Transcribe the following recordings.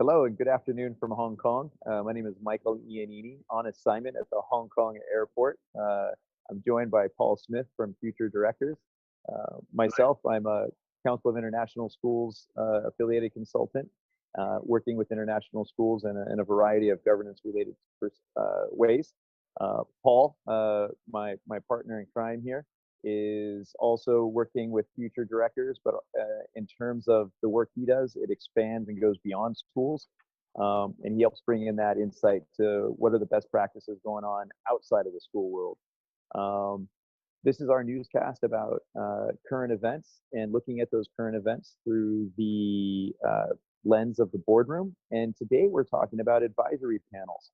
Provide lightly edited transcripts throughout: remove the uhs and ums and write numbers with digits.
Hello and good afternoon from Hong Kong. My name is Michael Iannini, on assignment at the Hong Kong airport. I'm joined by Paul Smith from Future Directors. Myself, I'm a Council of International Schools affiliated consultant, working with international schools in a variety of governance-related ways. Paul, my partner in crime here, is also working with Future Directors, but in terms of the work he does, it expands and goes beyond schools, and he helps bring in that insight to what are the best practices going on outside of the school world. This is our newscast about current events and looking at those current events through the lens of the boardroom, and today we're talking about advisory panels.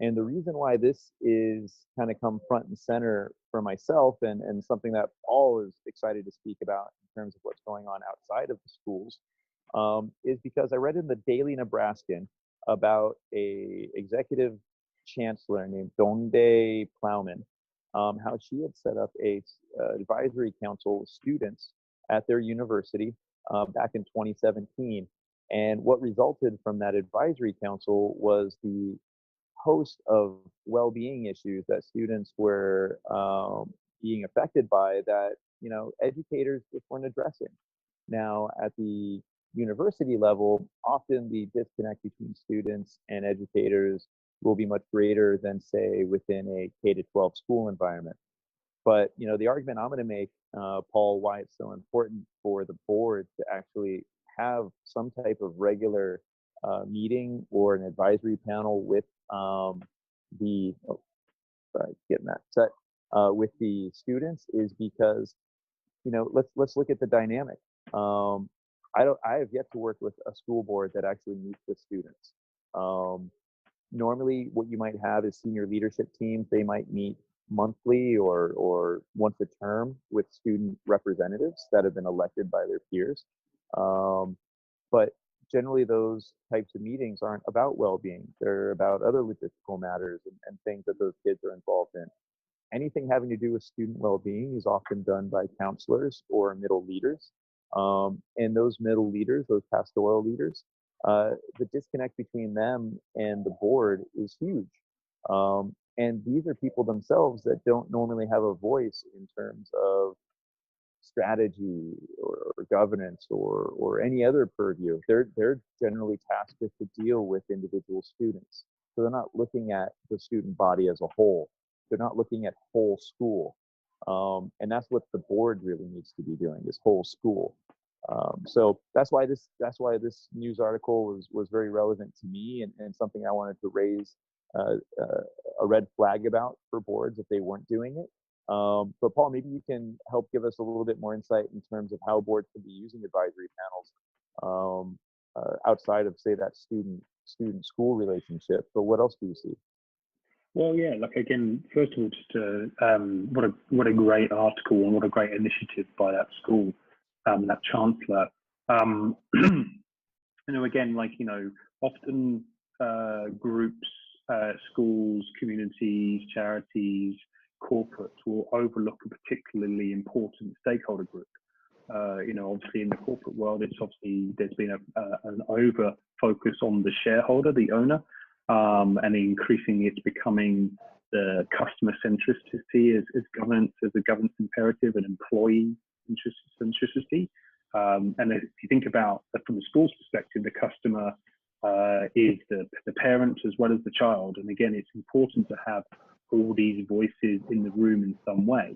And the reason why this is kind of come front and center for myself and something that Paul is excited to speak about in terms of what's going on outside of the schools is because I read in the Daily Nebraskan about a executive chancellor named Donde Plowman, how she had set up a advisory council of students at their university back in 2017. And what resulted from that advisory council was the host of well-being issues that students were being affected by that, educators just weren't addressing. Now, at the university level, often the disconnect between students and educators will be much greater than, say, within a K-12 school environment. But, the argument I'm going to make, Paul, why it's so important for the board to actually have some type of regular meeting or an advisory panel with with the students is because, let's look at the dynamic. I have yet to work with a school board that actually meets with students. Normally, what you might have is senior leadership teams. They might meet monthly or once a term with student representatives that have been elected by their peers. But generally, those types of meetings aren't about well-being. They're about other logistical matters and things that those kids are involved in. Anything having to do with student well-being is often done by counselors or middle leaders. And those middle leaders, those pastoral leaders, the disconnect between them and the board is huge. And these are people themselves that don't normally have a voice in terms of strategy or governance or any other purview. They're generally tasked with to deal with individual students. So they're not looking at the student body as a whole. They're not looking at whole school. And that's what the board really needs to be doing, is whole school. So that's why this news article was very relevant to me and something I wanted to raise a red flag about for boards if they weren't doing it. But Paul, maybe you can help give us a little bit more insight in terms of how boards can be using advisory panels outside of, say, that student-school relationship. But what else do you see? Well, yeah, again, first of all, just what a great article and what a great initiative by that school, that chancellor. Again, often groups, schools, communities, charities, corporates will overlook a particularly important stakeholder group. Obviously in the corporate world, there's been an over focus on the shareholder, the owner, and increasingly it's becoming the customer centricity as a governance imperative and employee centricity. And if you think about from the school's perspective, the customer is the parent as well as the child. And again, it's important to have all these voices in the room in some way.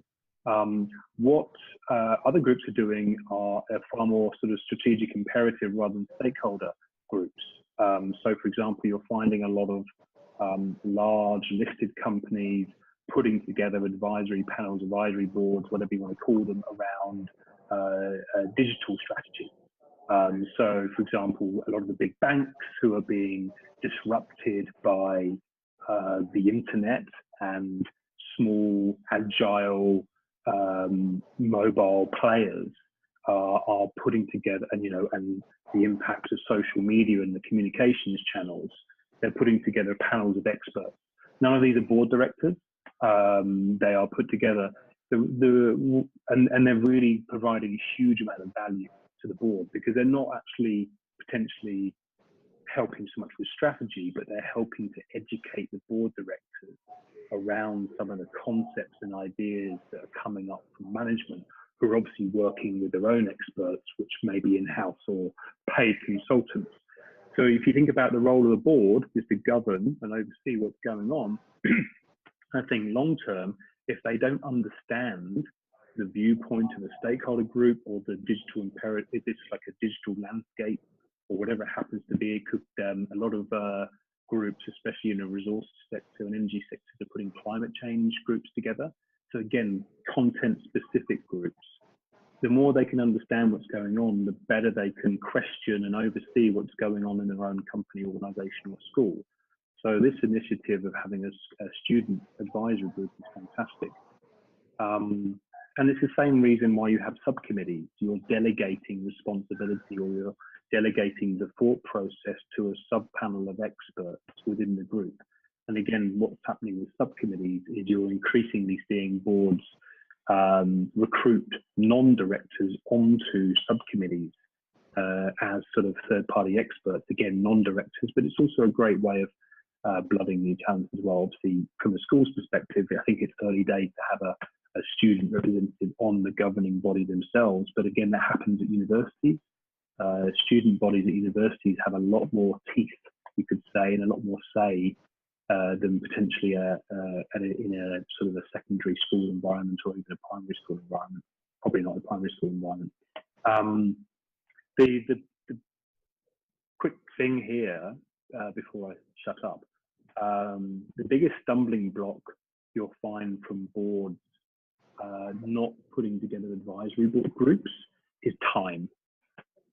What other groups are doing are a far more sort of strategic imperative rather than stakeholder groups. So, for example, you're finding a lot of large listed companies putting together advisory panels, advisory boards, whatever you want to call them, around digital strategy. So, for example, a lot of the big banks who are being disrupted by the internet and small, agile, mobile players are putting together, and the impact of social media and the communications channels, they're putting together panels of experts. None of these are board directors. They are put together, and they're really providing a huge amount of value to the board because they're not actually potentially helping so much with strategy, but they're helping to educate the board directors around some of the concepts and ideas that are coming up from management, who are obviously working with their own experts, which may be in-house or paid consultants. So if you think about the role of the board is to govern and oversee what's going on, I think long term, if they don't understand the viewpoint of a stakeholder group or the digital imperative, if it's like a digital landscape or whatever it happens to be, it could, a lot of groups, especially in the resource sector and energy sector, are putting climate change groups together. So again, content specific groups. The more they can understand what's going on, the better they can question and oversee what's going on in their own company, organization or school. So this initiative of having a student advisory group is fantastic. And it's the same reason why you have subcommittees. You're delegating responsibility, or you're delegating the thought process to a sub-panel of experts within the group. And again, what's happening with subcommittees is you're increasingly seeing boards recruit non-directors onto subcommittees as sort of third-party experts, again, non-directors, but it's also a great way of blooding new talent as well. Obviously, from a school's perspective, I think it's early days to have a student representative on the governing body themselves, but again, that happens at universities. Student bodies at universities have a lot more teeth, you could say, and a lot more say than potentially in a sort of a secondary school environment or even a primary school environment. Probably not a primary school environment. The quick thing here before I shut up, the biggest stumbling block you'll find from boards not putting together advisory board groups is time.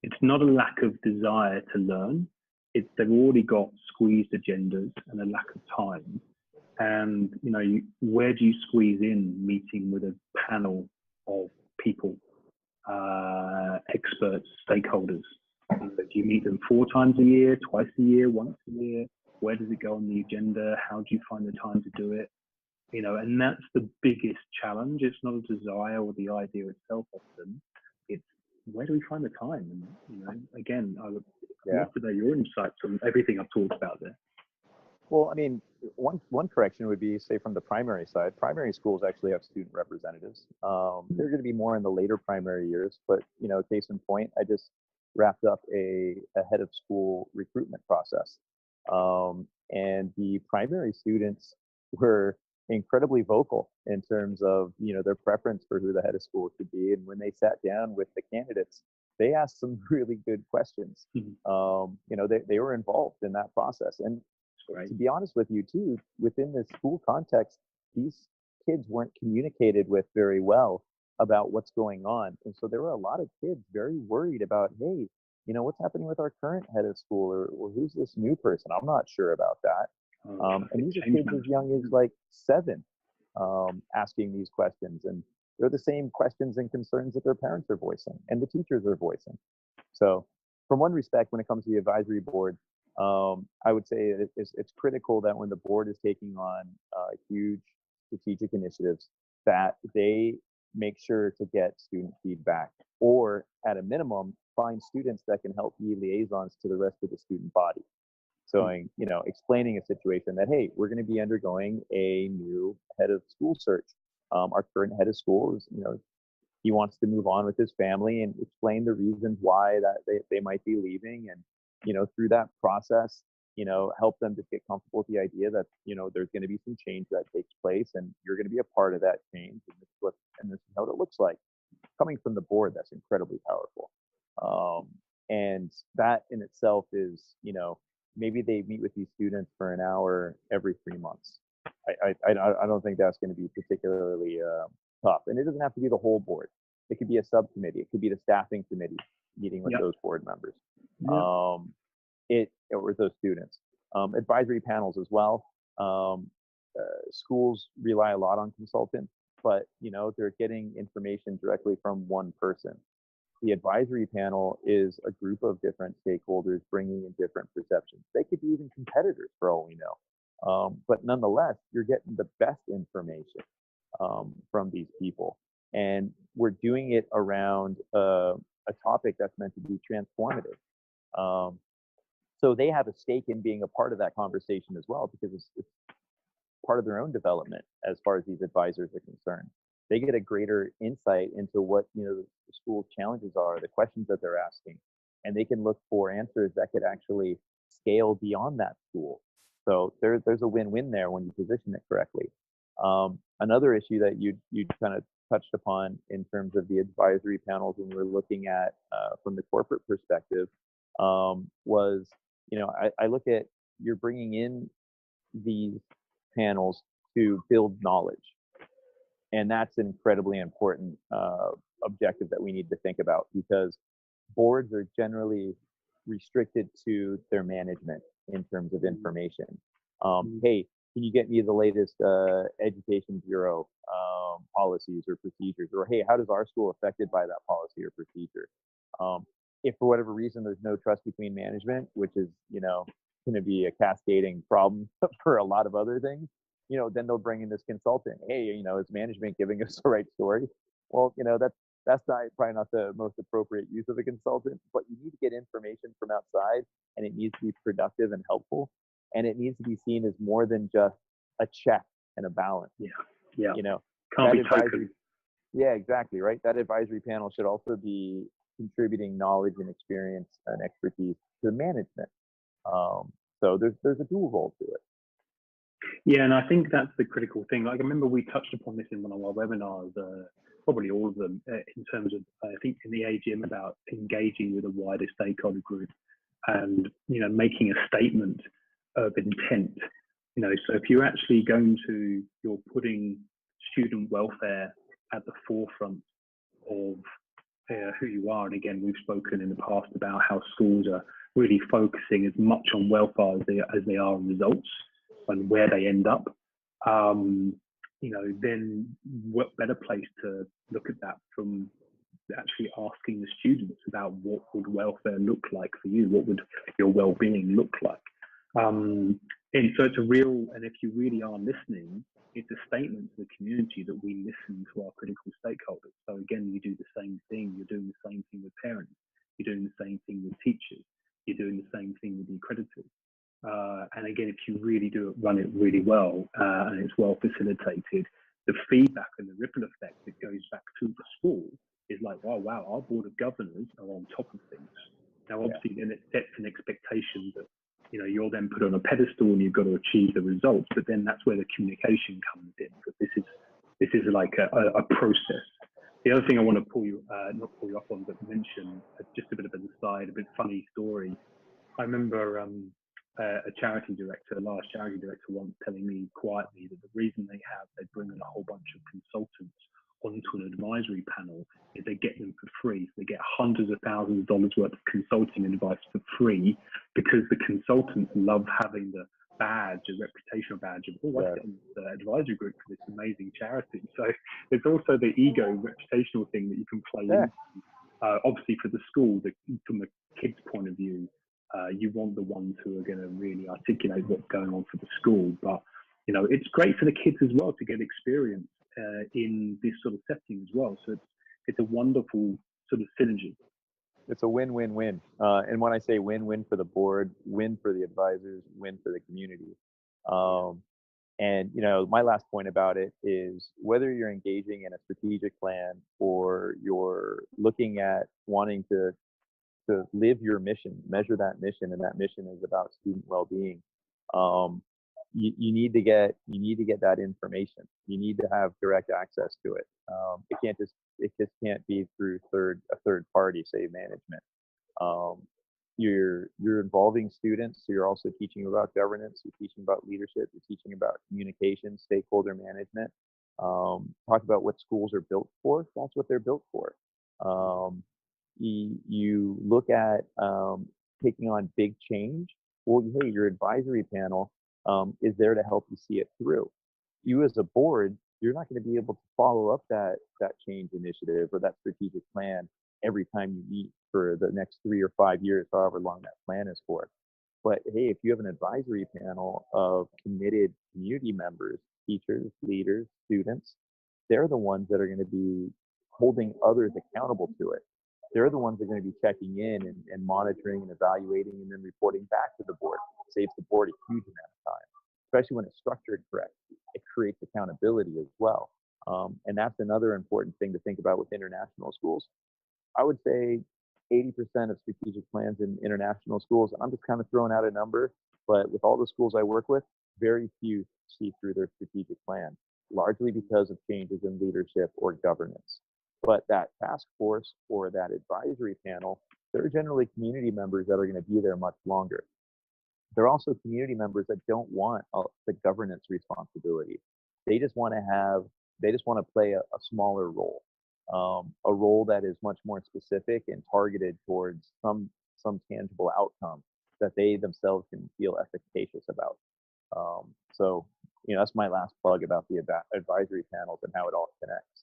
It's not a lack of desire to learn. They've already got squeezed agendas and a lack of time. And where do you squeeze in meeting with a panel of people, experts, stakeholders? Do you meet them 4 times a year, twice a year, once a year? Where does it go on the agenda? How do you find the time to do it? And that's the biggest challenge. It's not a desire or the idea itself often. It's where do we find the time? And, again, I would love to know your insights on everything I've talked about there. Well, I mean, one correction would be, say, from the primary side, primary schools actually have student representatives. They're going to be more in the later primary years, but, case in point, I just wrapped up a head of school recruitment process. And the primary students were incredibly vocal in terms of, their preference for who the head of school should be. And when they sat down with the candidates, they asked some really good questions. They were involved in that process. And to be honest with you too, within the school context, these kids weren't communicated with very well about what's going on. And so there were a lot of kids very worried about, hey, what's happening with our current head of school, or who's this new person? I'm not sure about that. And these are kids as young as like 7 asking these questions. And they're the same questions and concerns that their parents are voicing and the teachers are voicing. So from one respect, when it comes to the advisory board, I would say it's critical that when the board is taking on huge strategic initiatives, that they make sure to get student feedback, or at a minimum, find students that can help be liaisons to the rest of the student body. So, explaining a situation that, hey, we're going to be undergoing a new head of school search. Our current head of school is, he wants to move on with his family, and explain the reasons why that they might be leaving. And, through that process, help them just get comfortable with the idea that, there's going to be some change that takes place, and you're going to be a part of that change. And this is what it looks like. Coming from the board, that's incredibly powerful. And that in itself is, maybe they meet with these students for an hour every 3 months. I don't think that's going to be particularly tough. And it doesn't have to be the whole board. It could be a subcommittee. It could be the staffing committee meeting with those board members. Or those students. Advisory panels as well. Schools rely a lot on consultants, but they're getting information directly from one person. The advisory panel is a group of different stakeholders bringing in different perceptions. They could be even competitors for all we know. But nonetheless, you're getting the best information from these people. And we're doing it around a topic that's meant to be transformative. So they have a stake in being a part of that conversation as well, because it's part of their own development as far as these advisors are concerned. They get a greater insight into what, the school's challenges are, the questions that they're asking, and they can look for answers that could actually scale beyond that school. So there's a win-win there when you position it correctly. Another issue that you kind of touched upon in terms of the advisory panels when we're looking at from the corporate perspective was, I look at, you're bringing in these panels to build knowledge. And that's an incredibly important objective that we need to think about, because boards are generally restricted to their management in terms of information. Hey, can you get me the latest Education Bureau policies or procedures? Or hey, how does our school affected by that policy or procedure? If for whatever reason there's no trust between management, which is going to be a cascading problem for a lot of other things, then they'll bring in this consultant. Hey, is management giving us the right story? Well, that's probably not the most appropriate use of a consultant, but you need to get information from outside, and it needs to be productive and helpful, and it needs to be seen as more than just a check and a balance. Yeah. Can't be advisory. Yeah, exactly, right. That advisory panel should also be contributing knowledge and experience and expertise to management. So there's a dual role to it. Yeah, and I think that's the critical thing. Like, I remember we touched upon this in one of our webinars, probably all of them, in terms of, I think in the AGM, about engaging with a wider stakeholder group and, making a statement of intent. So if you're actually you're putting student welfare at the forefront of who you are. And again, we've spoken in the past about how schools are really focusing as much on welfare as they are on results and where they end up. Then what better place to look at that from actually asking the students about what would welfare look like for you? What would your well-being look like? And so it's and if you really are listening, it's a statement to the community that we listen to our critical stakeholders. So again, you do the same thing. You're doing the same thing with parents. You're doing the same thing with teachers. You're doing the same thing with the accreditors. And again, if you really run it really well, and it's well facilitated, the feedback and the ripple effect that goes back to the school is like, oh, wow, our board of governors are on top of things. Now, obviously, then it sets an expectation that, you're then put on a pedestal and you've got to achieve the results. But then that's where the communication comes in, because this is like a process. The other thing I want to not pull you up on, but mention, just a bit of an aside, a bit funny story. I remember a large charity director once telling me quietly that the reason they bring in a whole bunch of consultants onto an advisory panel is they get them for free. So they get hundreds of thousands of dollars worth of consulting advice for free, because the consultants love having the badge, a reputational badge of, oh, I sit on the advisory group for this amazing charity. So there's also the ego reputational thing that you can play into. Obviously for the school, from the kids' point of view, you want the ones who are going to really articulate what's going on for the school. But, it's great for the kids as well to get experience in this sort of setting as well. So it's a wonderful sort of synergy. It's a win-win-win. And when I say win-win for the board, win for the advisors, win for the community. And, my last point about it is, whether you're engaging in a strategic plan or you're looking at wanting to live your mission, measure that mission, and that mission is about student well-being, you need to get that information. You need to have direct access to it. It just can't be through a third party, say management. You're involving students, so you're also teaching about governance, you're teaching about leadership, you're teaching about communication, stakeholder management. Talk about what schools are built for. That's what they're built for. You look at taking on big change. Well, hey, your advisory panel is there to help you see it through. You as a board, you're not going to be able to follow up that change initiative or that strategic plan every time you meet for the next 3 or 5 years, however long that plan is for. But hey, if you have an advisory panel of committed community members, teachers, leaders, students, they're the ones that are going to be holding others accountable to it. they're the ones that are going to be checking in and monitoring and evaluating and then reporting back to the board. It saves the board a huge amount of time, especially when it's structured correct. It creates accountability as well. And that's another important thing to think about with international schools. I would say 80% of strategic plans in international schools, I'm just kind of throwing out a number, but with all the schools I work with, very few see through their strategic plan, largely because of changes in leadership or governance. But that task force or that advisory panel, they're generally community members that are going to be there much longer. They're also community members that don't want the governance responsibility. They just want to play a smaller role, a role that is much more specific and targeted towards some tangible outcome that they themselves can feel efficacious about. So, that's my last plug about the advisory panels and how it all connects.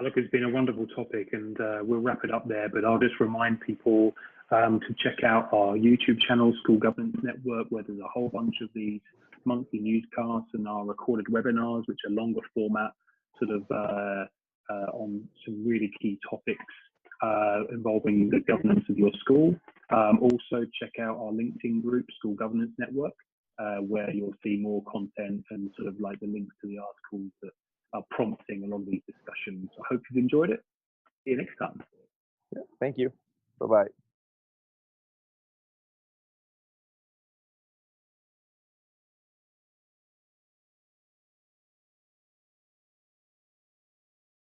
Look, it's been a wonderful topic, and we'll wrap it up there, but I'll just remind people to check out our YouTube channel, School Governance Network, where there's a whole bunch of these monthly newscasts and our recorded webinars, which are longer format, sort of on some really key topics involving the governance of your school. Also, check out our LinkedIn group, School Governance Network, where you'll see more content and sort of like the links to the articles that are prompting a lot of these discussions. I hope you've enjoyed it. See you next time. Yeah, thank you. Bye-bye.